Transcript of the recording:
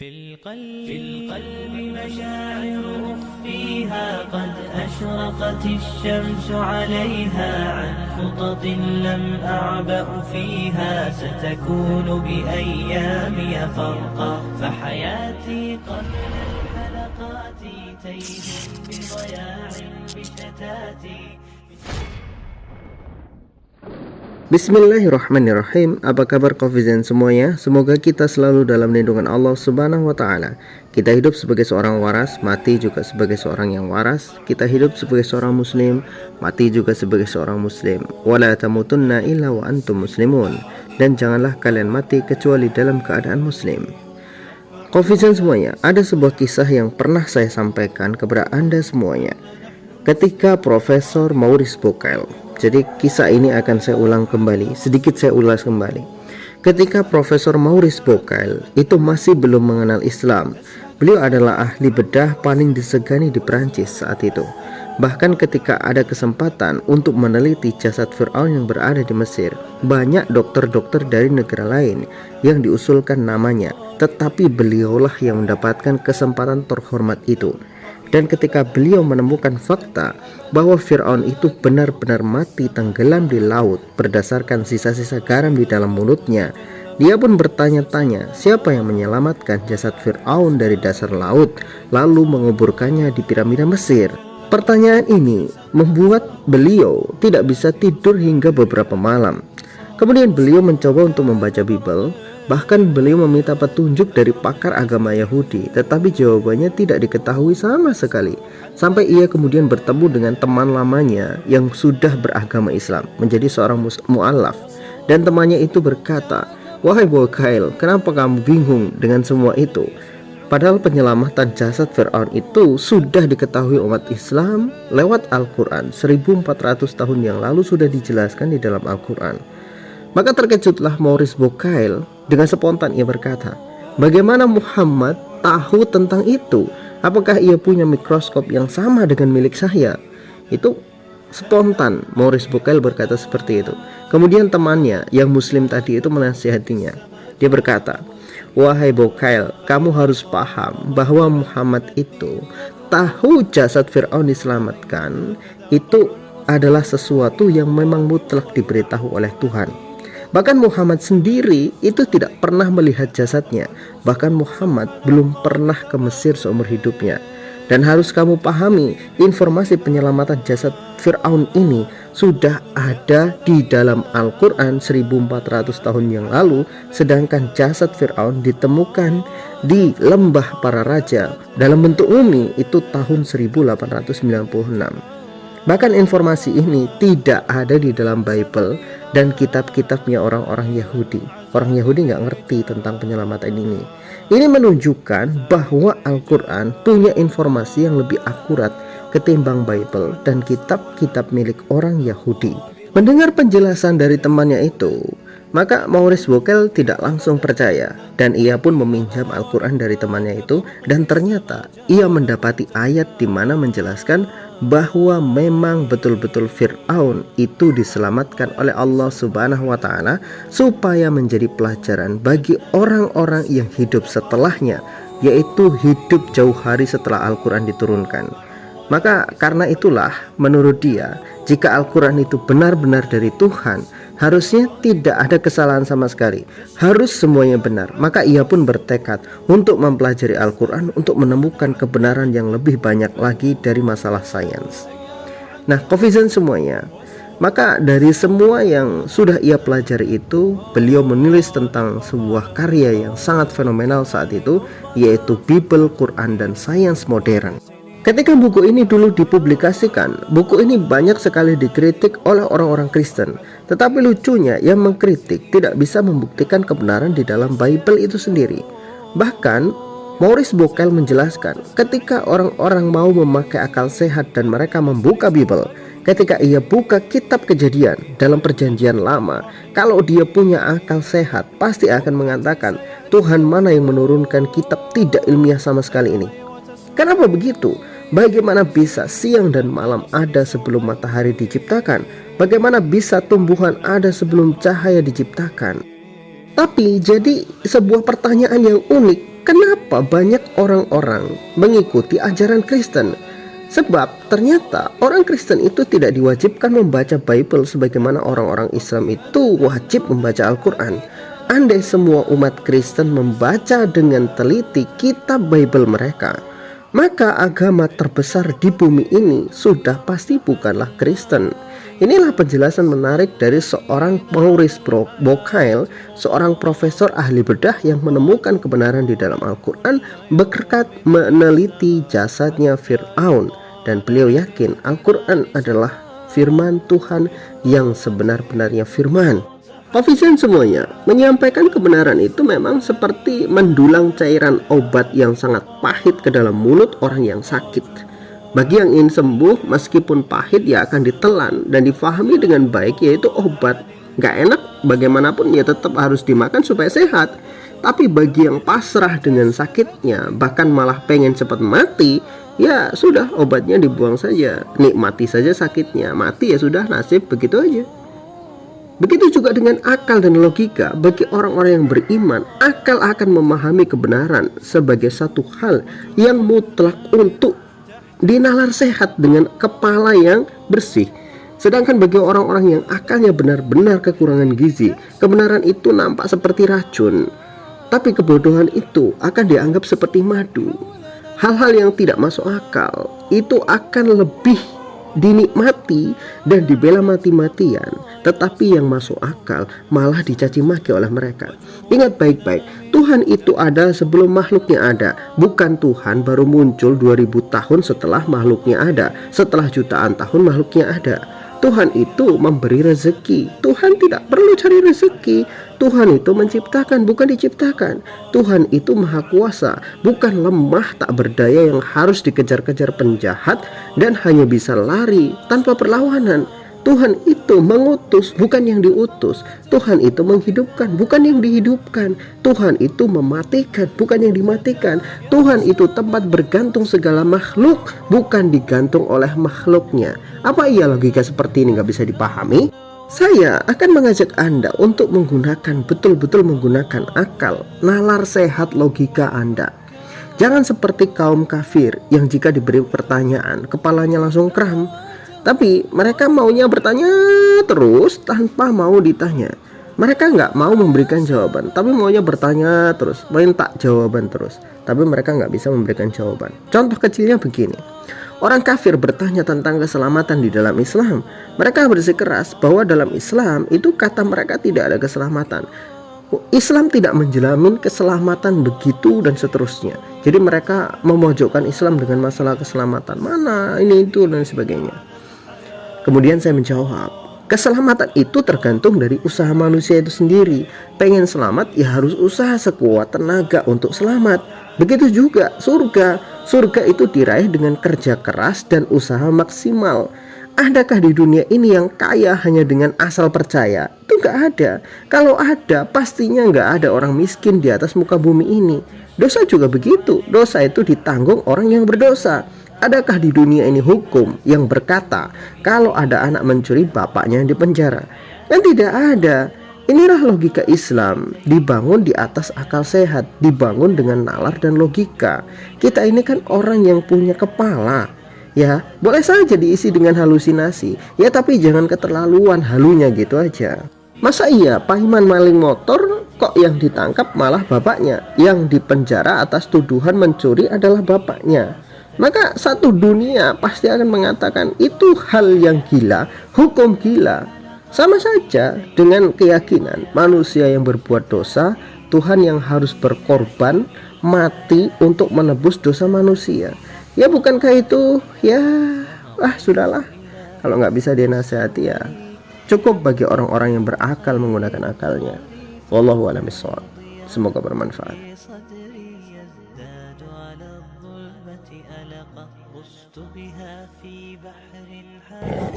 في القلب مشاعر أخفيها قد أشرقت الشمس عليها عن خطط لم أعبأ فيها ستكون بأيامي فرقا فحياتي قبل الحلقات تيه بضياع بشتاتي. Bismillahirrahmanirrahim. Apa kabar Kofizen semuanya? Semoga kita selalu dalam lindungan Allah Subhanahu wa Ta'ala. Kita hidup sebagai seorang waras, mati juga sebagai seorang yang waras. Kita hidup sebagai seorang muslim, mati juga sebagai seorang muslim. Wala tamutunna illa wa antum muslimun. Dan janganlah kalian mati kecuali dalam keadaan muslim. Kofizen semuanya, ada sebuah kisah yang pernah saya sampaikan kepada Anda semuanya ketika Profesor Maurice Bucaille. Jadi kisah ini akan saya ulang kembali, sedikit saya ulas kembali. Ketika Profesor Maurice Bucaille itu masih belum mengenal Islam, beliau adalah ahli bedah paling disegani di Perancis saat itu. Bahkan ketika ada kesempatan untuk meneliti jasad Fir'aun yang berada di Mesir, banyak dokter-dokter dari negara lain yang diusulkan namanya, tetapi beliaulah yang mendapatkan kesempatan terhormat itu. Dan ketika beliau menemukan fakta bahwa Fir'aun itu benar-benar mati tenggelam di laut berdasarkan sisa-sisa garam di dalam mulutnya, dia pun bertanya-tanya siapa yang menyelamatkan jasad Fir'aun dari dasar laut lalu menguburkannya di piramida Mesir. Pertanyaan ini membuat beliau tidak bisa tidur hingga beberapa malam. Kemudian beliau mencoba untuk membaca Bible. Bahkan beliau meminta petunjuk dari pakar agama Yahudi, tetapi jawabannya tidak diketahui sama sekali. Sampai ia kemudian bertemu dengan teman lamanya yang sudah beragama Islam, menjadi seorang mu'alaf. Dan temannya itu berkata, "Wahai Bucaille, kenapa kamu bingung dengan semua itu? Padahal penyelamatan jasad Fir'aun itu sudah diketahui umat Islam lewat Al-Quran. 1400 tahun yang lalu sudah dijelaskan di dalam Al-Quran." Maka terkejutlah Maurice Bucaille. Dengan spontan ia berkata, "Bagaimana Muhammad tahu tentang itu? Apakah ia punya mikroskop yang sama dengan milik saya?" Itu spontan Maurice Bucaille berkata seperti itu. Kemudian temannya yang muslim tadi itu menasihatinya. Dia berkata, "Wahai Bucaille, kamu harus paham bahwa Muhammad itu tahu jasad Fir'aun diselamatkan itu adalah sesuatu yang memang mutlak diberitahu oleh Tuhan. Bahkan Muhammad sendiri itu tidak pernah melihat jasadnya. Bahkan Muhammad belum pernah ke Mesir seumur hidupnya. Dan harus kamu pahami, informasi penyelamatan jasad Fir'aun ini sudah ada di dalam Al-Quran 1400 tahun yang lalu. Sedangkan jasad Fir'aun ditemukan di lembah para raja dalam bentuk mumi itu tahun 1896. Bahkan informasi ini tidak ada di dalam Bible dan kitab-kitabnya orang-orang Yahudi. Orang Yahudi nggak ngerti tentang penyelamatan ini. Ini menunjukkan bahwa Al-Quran punya informasi yang lebih akurat ketimbang Bible dan kitab-kitab milik orang Yahudi. Mendengar penjelasan dari temannya itu, maka Maurice Bucaille tidak langsung percaya dan ia pun meminjam Al-Quran dari temannya itu, dan ternyata ia mendapati ayat di mana menjelaskan bahwa memang betul-betul Fir'aun itu diselamatkan oleh Allah Subhanahu wa Ta'ala supaya menjadi pelajaran bagi orang-orang yang hidup setelahnya, yaitu hidup jauh hari setelah Al-Quran diturunkan. Maka karena itulah menurut dia, jika Al-Quran itu benar-benar dari Tuhan, harusnya tidak ada kesalahan sama sekali, harus semuanya benar. Maka ia pun bertekad untuk mempelajari Al-Quran untuk menemukan kebenaran yang lebih banyak lagi dari masalah sains. Nah, Kofizen semuanya, maka dari semua yang sudah ia pelajari itu, beliau menulis tentang sebuah karya yang sangat fenomenal saat itu, yaitu Bible, Quran, dan Sains Modern. Ketika buku ini dulu dipublikasikan, buku ini banyak sekali dikritik oleh orang-orang Kristen. Tetapi lucunya, yang mengkritik tidak bisa membuktikan kebenaran di dalam Bible itu sendiri. Bahkan Maurice Bucaille menjelaskan, ketika orang-orang mau memakai akal sehat dan mereka membuka Bible, ketika ia buka kitab Kejadian dalam Perjanjian Lama, kalau dia punya akal sehat pasti akan mengatakan, Tuhan mana yang menurunkan kitab tidak ilmiah sama sekali ini? Kenapa begitu? Bagaimana bisa siang dan malam ada sebelum matahari diciptakan? Bagaimana bisa tumbuhan ada sebelum cahaya diciptakan? Tapi jadi sebuah pertanyaan yang unik, kenapa banyak orang-orang mengikuti ajaran Kristen? Sebab ternyata orang Kristen itu tidak diwajibkan membaca Bible sebagaimana orang-orang Islam itu wajib membaca Al-Quran. Andai semua umat Kristen membaca dengan teliti kitab Bible mereka, maka agama terbesar di bumi ini sudah pasti bukanlah Kristen. Inilah penjelasan menarik dari seorang Maurice Bucaille, seorang profesor ahli bedah yang menemukan kebenaran di dalam Al-Quran berkat meneliti jasadnya Fir'aun. Dan beliau yakin Al-Quran adalah firman Tuhan yang sebenar-benarnya firman. Koefisien semuanya menyampaikan kebenaran itu memang seperti mendulang cairan obat yang sangat pahit ke dalam mulut orang yang sakit. Bagi yang ingin sembuh, meskipun pahit ya akan ditelan dan difahami dengan baik, yaitu obat. Gak enak bagaimanapun ya tetap harus dimakan supaya sehat. Tapi bagi yang pasrah dengan sakitnya, bahkan malah pengen cepat mati, ya sudah, obatnya dibuang saja, nikmati saja sakitnya, mati ya sudah, nasib begitu aja. Begitu juga dengan akal dan logika. Bagi orang-orang yang beriman, akal akan memahami kebenaran sebagai satu hal yang mutlak untuk dinalar sehat dengan kepala yang bersih. Sedangkan bagi orang-orang yang akalnya benar-benar kekurangan gizi, kebenaran itu nampak seperti racun, tapi kebodohan itu akan dianggap seperti madu. Hal-hal yang tidak masuk akal itu akan lebih dinikmati dan dibela mati-matian, tetapi yang masuk akal malah dicaci maki oleh mereka. Ingat baik-baik, Tuhan itu ada sebelum makhluknya ada, bukan Tuhan baru muncul 2000 tahun setelah makhluknya ada, setelah jutaan tahun makhluknya ada. Tuhan itu memberi rezeki. Tuhan tidak perlu cari rezeki. Tuhan itu menciptakan, bukan diciptakan. Tuhan itu maha kuasa, bukan lemah tak berdaya yang harus dikejar-kejar penjahat dan hanya bisa lari tanpa perlawanan. Tuhan itu mengutus, bukan yang diutus. Tuhan itu menghidupkan, bukan yang dihidupkan. Tuhan itu mematikan, bukan yang dimatikan. Tuhan itu tempat bergantung segala makhluk, bukan digantung oleh makhluknya. Apa iya logika seperti ini gak bisa dipahami? Saya akan mengajak Anda untuk betul-betul menggunakan akal, nalar sehat logika Anda. Jangan seperti kaum kafir yang jika diberi pertanyaan, kepalanya langsung kram. Tapi mereka maunya bertanya terus tanpa mau ditanya. Mereka nggak mau memberikan jawaban, tapi maunya bertanya terus, minta jawaban terus. Tapi mereka nggak bisa memberikan jawaban. Contoh kecilnya begini. Orang kafir bertanya tentang keselamatan di dalam Islam. Mereka bersikeras bahwa dalam Islam itu kata mereka tidak ada keselamatan. Islam tidak menjamin keselamatan begitu dan seterusnya. Jadi mereka memojokkan Islam dengan masalah keselamatan. Mana ini itu dan sebagainya. Kemudian saya menjawab, keselamatan itu tergantung dari usaha manusia itu sendiri. Pengen selamat ya harus usaha sekuat tenaga untuk selamat. Begitu juga surga. Surga itu diraih dengan kerja keras dan usaha maksimal. Adakah di dunia ini yang kaya hanya dengan asal percaya? Itu gak ada. Kalau ada, pastinya gak ada orang miskin di atas muka bumi ini. Dosa juga begitu. Dosa itu ditanggung orang yang berdosa. Adakah di dunia ini hukum yang berkata kalau ada anak mencuri bapaknya yang dipenjara? Kan tidak ada. Inilah logika Islam, dibangun di atas akal sehat, dibangun dengan nalar dan logika. Kita ini kan orang yang punya kepala, ya boleh saja diisi dengan halusinasi, ya tapi jangan keterlaluan halunya gitu aja. Masa iya Pak Iman maling motor kok yang ditangkap malah bapaknya, yang dipenjara atas tuduhan mencuri adalah bapaknya? Maka satu dunia pasti akan mengatakan itu hal yang gila, hukum gila. Sama saja dengan keyakinan manusia yang berbuat dosa, Tuhan yang harus berkorban mati untuk menebus dosa manusia. Ya bukankah itu ya sudahlah. Kalau nggak bisa dinasihati ya cukup bagi orang-orang yang berakal menggunakan akalnya. Wallahu a'lam bishawab. Semoga bermanfaat. غصت بها في بحر الحياة.